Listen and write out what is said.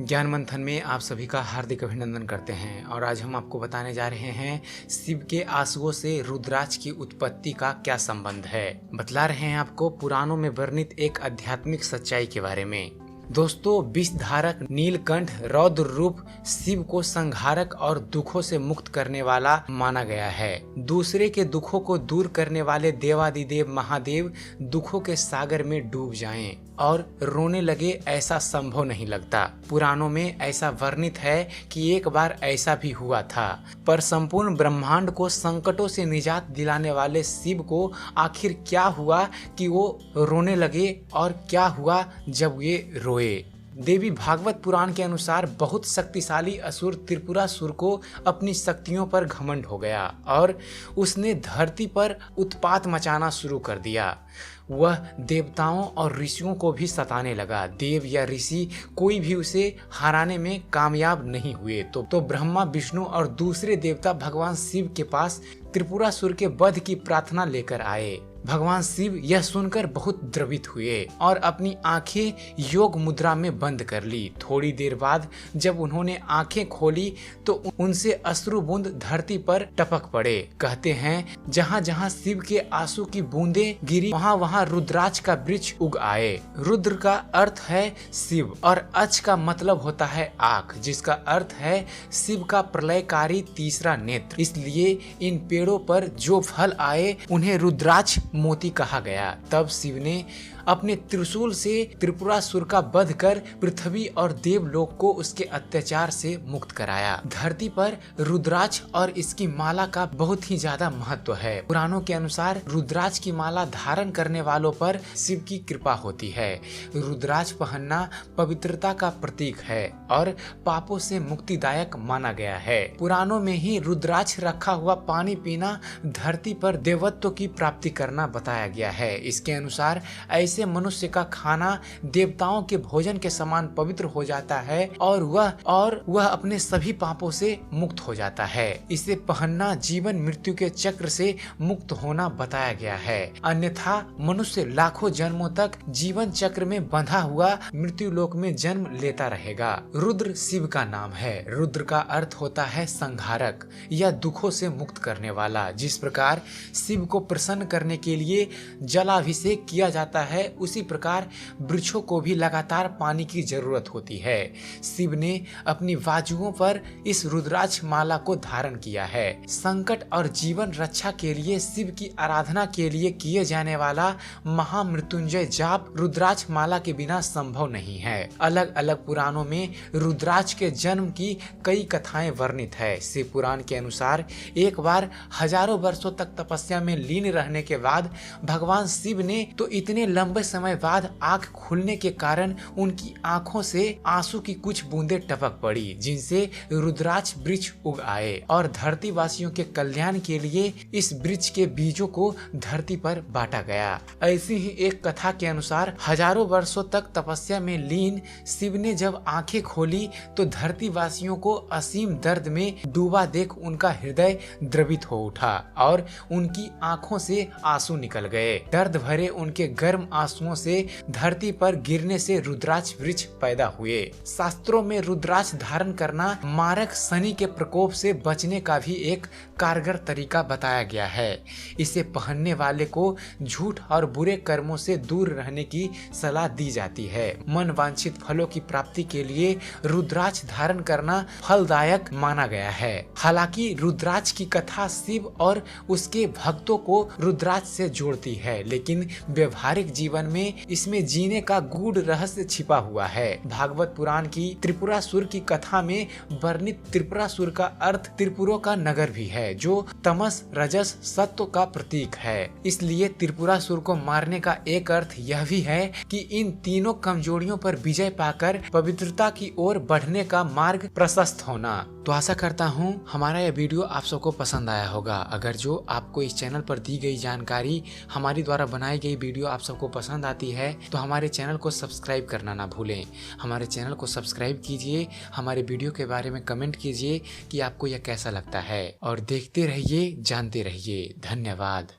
ज्ञान मंथन में आप सभी का हार्दिक अभिनंदन करते हैं और आज हम आपको बताने जा रहे हैं शिव के आंसुओं से रुद्राक्ष की उत्पत्ति का क्या संबंध है। बतला रहे हैं आपको पुराणों में वर्णित एक आध्यात्मिक सच्चाई के बारे में। दोस्तों, विषधारक नीलकंठ रौद्र रूप शिव को संहारक और दुखों से मुक्त करने वाला माना गया है। दूसरे के दुखों को दूर करने वाले देवादिदेव महादेव दुखों के सागर में डूब जाएं और रोने लगे, ऐसा संभव नहीं लगता। पुराणों में ऐसा वर्णित है कि एक बार ऐसा भी हुआ था, पर संपूर्ण ब्रह्मांड को संकटों से निजात दिलाने वाले शिव को आखिर क्या हुआ कि वो रोने लगे और क्या हुआ जब वे रोए। देवी भागवत पुराण के अनुसार बहुत शक्तिशाली असुर त्रिपुरासुर को अपनी शक्तियों पर घमंड हो गया और उसने धरती पर उत्पात मचाना शुरू कर दिया। वह देवताओं और ऋषियों को भी सताने लगा। देव या ऋषि कोई भी उसे हराने में कामयाब नहीं हुए तो ब्रह्मा, विष्णु और दूसरे देवता भगवान शिव के पास त्रिपुरासुर के वध की प्रार्थना लेकर आए। भगवान शिव यह सुनकर बहुत द्रवित हुए और अपनी आंखें योग मुद्रा में बंद कर ली। थोड़ी देर बाद जब उन्होंने आंखें खोली तो उनसे अश्रु बूंद धरती पर टपक पड़े। कहते हैं जहाँ जहाँ शिव के आंसू की बूंदें गिरी वहाँ वहाँ रुद्राक्ष का वृक्ष उग आए। रुद्र का अर्थ है शिव और अक्ष का मतलब होता है आँख, जिसका अर्थ है शिव का प्रलयकारी तीसरा नेत्र। इसलिए इन पेड़ों पर जो फल आए उन्हें रुद्राक्ष मोती कहा गया। तब शिव ने अपने त्रिशूल से त्रिपुरासुर का वध कर पृथ्वी और देवलोक को उसके अत्याचार से मुक्त कराया। धरती पर रुद्राक्ष और इसकी माला का बहुत ही ज्यादा महत्व है। पुराणों के अनुसार रुद्राक्ष की माला धारण करने वालों पर शिव की कृपा होती है। रुद्राक्ष पहनना पवित्रता का प्रतीक है और पापों से मुक्तिदायक माना गया है। पुराणों में ही रुद्राक्ष रखा हुआ पानी पीना धरती पर देवत्व की प्राप्ति करना बताया गया है। इसके अनुसार ऐसे मनुष्य का खाना देवताओं के भोजन के समान पवित्र हो जाता है और वह अपने सभी पापों से मुक्त हो जाता है। इसे पहनना जीवन मृत्यु के चक्र से मुक्त होना बताया गया है। अन्यथा मनुष्य लाखों जन्मों तक जीवन चक्र में बंधा हुआ मृत्यु लोक में जन्म लेता रहेगा। रुद्र शिव का नाम है। रुद्र का अर्थ होता है संहारक या दुखों से मुक्त करने वाला। जिस प्रकार शिव को प्रसन्न करने के लिए जलाभिषेक किया जाता है, उसी प्रकार वृक्षों को भी लगातार पानी की जरूरत होती है। शिव ने अपनी बाजुओं पर इस रुद्राक्ष माला को धारण किया है। संकट और जीवन रक्षा के लिए शिव की आराधना के लिए किए जाने वाला महामृत्युंजय जाप रुद्राक्ष माला के बिना संभव नहीं है। अलग अलग पुराणों में रुद्राक्ष के जन्म की कई कथाएं वर्णित है। शिव पुराण के अनुसार एक बार हजारों वर्षों तक तपस्या में लीन रहने के बाद भगवान शिव ने तो इतने लंबे समय बाद आंख खुलने के कारण उनकी आंखों से आंसू की कुछ बूंदें टपक पड़ी, जिनसे रुद्राक्ष वृक्ष उग आए और धरती वासियों के कल्याण के लिए इस वृक्ष के बीजों को धरती पर बांटा गया। ऐसी ही एक कथा के अनुसार हजारों वर्षों तक तपस्या में लीन शिव ने जब आंखें खोली तो धरती वासियों को असीम दर्द में डूबा देख उनका हृदय द्रवित हो उठा और उनकी आंखों से आंसू निकल गए। दर्द भरे उनके गर्म आंसुओं से धरती पर गिरने से रुद्राक्ष वृक्ष पैदा हुए। शास्त्रों में रुद्राक्ष धारण करना मारक शनि के प्रकोप से बचने का भी एक कारगर तरीका बताया गया है। इसे पहनने वाले को झूठ और बुरे कर्मों से दूर रहने की सलाह दी जाती है। मन वांछित फलों की प्राप्ति के लिए रुद्राक्ष धारण करना फलदायक माना गया है। हालांकि रुद्राक्ष की कथा शिव और उसके भक्तों को रुद्राक्ष से जोड़ती है, लेकिन व्यवहारिक जीवन में इसमें जीने का गूढ़ रहस्य छिपा हुआ है। भागवत पुराण की त्रिपुरासुर की कथा में वर्णित त्रिपुरासुर का अर्थ त्रिपुरों का नगर भी है, जो तमस रजस सत्व का प्रतीक है। इसलिए त्रिपुरासुर को मारने का एक अर्थ यह भी है कि इन तीनों कमजोरियों पर विजय पाकर पवित्रता की ओर बढ़ने का मार्ग प्रशस्त होना। तो आशा करता हूँ हमारा यह वीडियो आप सबको पसंद आया होगा। अगर जो आपको इस चैनल पर दी गई जानकारी, हमारी द्वारा बनाई गई वीडियो आप सबको पसंद आती है तो हमारे चैनल को सब्सक्राइब करना ना भूलें। हमारे चैनल को सब्सक्राइब कीजिए, हमारे वीडियो के बारे में कमेंट कीजिए कि आपको यह कैसा लगता है और देखते रहिए, जानते रहिए। धन्यवाद।